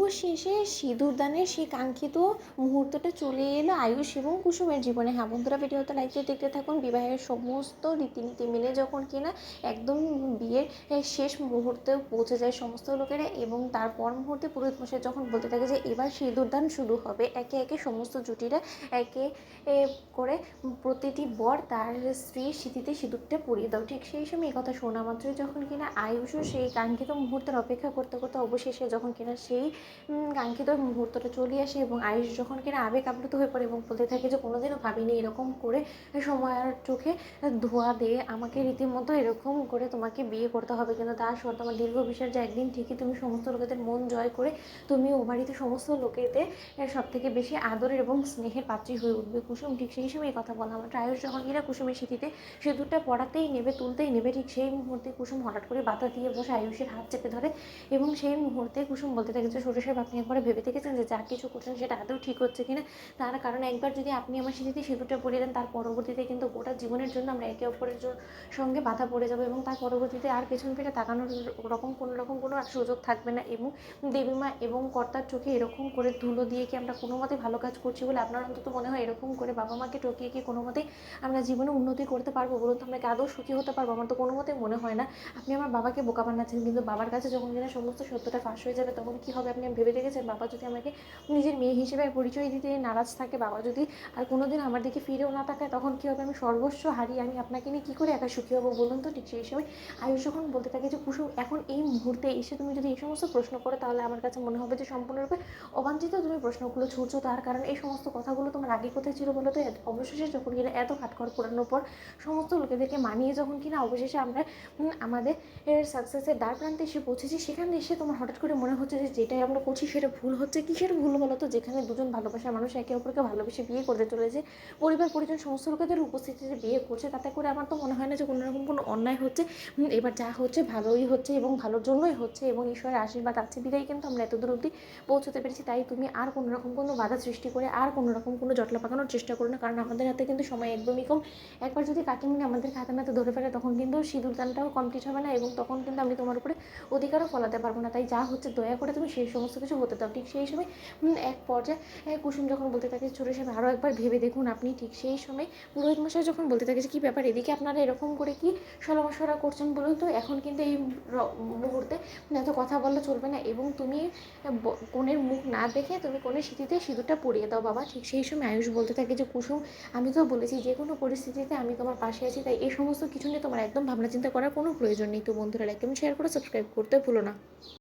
অবশেষে সিঁদুরদানের সেই কাঙ্ক্ষিত মুহূর্তটা চলে এলো আয়ুষ এবং কুসুমের জীবনে। হ্যাঁ বন্ধুরা, ভিডিওতে লাইক দিয়ে দেখতে থাকুন। বিবাহের সমস্ত রীতিনীতি মেনে যখন কিনা একদম বিয়ের শেষ মুহূর্তে পৌঁছে যায় সমস্ত লোকেরা, এবং তারপর মুহূর্তে পুরোহিত মশাই যখন বলতে থাকে যে এবার সিঁদুরদান শুরু হবে, একে একে সমস্ত জুটিরা একে করে প্রতিটি বর তার স্ত্রীর স্মৃতিতে সিঁদুরটা পরিয়ে দাও। ঠিক সেই সময় এই কথা শোনা মাত্রই যখন কিনা আয়ুষও সেই কাঙ্ক্ষিত মুহূর্তের অপেক্ষা করতে করতে অবশেষে যখন কিনা সেই কাঙ্ক্ষিত মুহূর্তটা চলে আসে, এবং আয়ুষ যখন কিনা আবেগ আপ্লুত হয়ে পড়ে এবং বলতে থাকে যে কোনোদিনও ভাবিনি এরকম করে সময়ের চোখে ধোঁয়া দিয়ে আমাকে রীতিমতো এরকম করে তোমাকে বিয়ে করতে হবে, কিন্তু তার সত্ত্বেও আমার দীর্ঘ বিশ্বাস যে একদিন ঠিকই তুমি সমস্ত লোকেদের মন জয় করে তুমি ও বাড়িতে সমস্ত লোকেদের সব থেকে বেশি আদরের এবং স্নেহের পাত্রী হয়ে উঠবে। কুসুম ঠিক সেই সময় কথা বলা মাত্র আয়ুষ যখন কিনা কুসুমের স্মৃতিতে সিঁদুরটা পড়াতেই নেবে, তুলতেই নেবে, ঠিক সেই মুহূর্তে কুসুম হঠাৎ করে বাধা দিয়ে বসে আয়ুষের হাত চেপে ধরে, এবং সেই মুহূর্তে কুসুম বলতে থাকে যে ছোটো সাহেব, আপনি একবার ভেবে দেখেছেন যে যা কিছু করছেন সেটা আদৌ ঠিক হচ্ছে কিনা? তার কারণ একবার যদি আপনি আমার স্মৃতিতে সিঁদুরটা পরিয়ে দেন, তার পরবর্তীতে কিন্তু গোটা জীবনের জন্য আমরা একে অপরের সঙ্গে বাধা পড়ে যাবো, এবং তার পরবর্তীতে আর পেছন ফিরে তাকানোর কোনো আর সুযোগ থাকবে না। এবং দেবীমা এবং কর্তার চোখে এরকম করে ধুলো দিয়ে কি আমরা কোনো মতে ভালো কাজ করছি বলে আপনার অন্তত মনে হয় এরকম করে বাবা মাকে টকিয়ে কি কোনো মতেই আমরা জীবনে উন্নতি করতে পারবো? বলুন তো, আমরা কি আদৌ সুখী হতে পারবো? আমার তো কোনো মতেই মনে হয় না। আপনি আমার বাবাকে বোকা বানাচ্ছেন, কিন্তু বাবার কাছে যখন কিনা সমস্ত সত্যটা ফাঁস হয়ে যাবে তখন কি হবে আপনি ভেবে দেখেছেন? বাবা যদি আমাকে নিজের মেয়ে হিসেবে পরিচয় দিতে নারাজ থাকে, বাবা যদি আর কোনোদিন আমার দিকে ফিরেও না তাকায়, তখন কী হবে? আমি সর্বস্ব হারিয়ে আমি আপনাকে নিয়ে কী করে একা সুখী হবো বলুন তো? ঠিক সেই সময় আয়ুষ যখন বলতে থাকে যে কুসুম, এখন এই মুহূর্তে এসে তুমি যদি এই সমস্ত প্রশ্ন করো, তাহলে আমার কাছে মনে হবে যে সম্পূর্ণরূপে অবাঞ্ছিত তুমি প্রশ্নগুলো ছুড়ছো। তার কারণ এই সমস্ত কথাগুলো তোমার আগে কোথায় ছিল বলো তো? অবশেষে যখন কিনা এত কাঠখড় পোড়ানোর পর সমস্ত লোকেদেরকে মানিয়ে যখন কিনা অবশেষে আমরা আমাদের সাকসেসের দ্বার প্রান্তে এসে পৌঁছেছি, সেখানে এসে তোমার হঠাৎ করে মনে হচ্ছে যে যেটাই আমরা করছি সেটা ভুল হচ্ছে। কিসের ভুল বলো তো? যেখানে দুজন ভালোবাসার মানুষ একে অপরকে ভালোবেসে বিয়ে করতে চলেছে, পরিবার পরিজন সমস্ত লোকেদের উপস্থিতিতে বিয়ে করছে, তাতে করে আমার তো মনে হয় না যে কোনো রকম কোনো অন্যায় হচ্ছে। এবার যা হচ্ছে ভালোই হচ্ছে এবং ভালোর জন্যই হচ্ছে, এবং ঈশ্বরের আশীর্বাদ আছে বিদায় কিন্তু আমরা এতদূর অবধি পৌঁছতে পেরেছি। তাই তুমি আর কোনো রকম কোনো বাধা সৃষ্টি করে আর কোনো রকম কোনো জটলা পাকানোর চেষ্টা করো না, কারণ আমাদের হাতে কিন্তু সময় একদমই কম। একবার যদি কাকিমুনি আমাদের হাতে নাতে ধরে ফেলে, তখন কিন্তু সিঁদুরদানটাও কমপ্লিট হবে না, এবং তখন কিন্তু আমি তোমার উপরে অধিকারও ফলাতে পারবো না। তাই যা হচ্ছে দয়া করে তুমি সেই সমস্ত কিছু হতে দাও। ঠিক সেই সময় এক পর্যায়ে কুসুম যখন বলতে থাকে ছোটো সাহেব আরও একবার ভেবে দেখুন আপনি। ঠিক সেই সময় পুরোহিত মশাই যখন বলতে থাকে যে কী ব্যাপার, এদিকে আপনারা এরকম করে কি সলামশলা করছেন বলুন তো? এখন কিন্তু এই মুহূর্তে এত কথা বললে চলবে না, এবং তুমি কনের মুখ না দেখে তুমি কনের স্মৃতিতে সিঁদুরটা পরিয়ে দাও বাবা। ঠিক সেই সময় আয়ুষ বলতে থাকে যে কুসুম, আমি তো বলেছি যে কোনো পরিস্থিতিতে আমি তোমার পাশে আছি, তাই এই সমস্ত কিছু নিয়ে তোমার একদম ভাবনা চিন্তা করার কোনো প্রয়োজন নেই। তো বন্ধুরা, লাইক এবং শেয়ার করে সাবস্ক্রাইব করতে ভুলো না।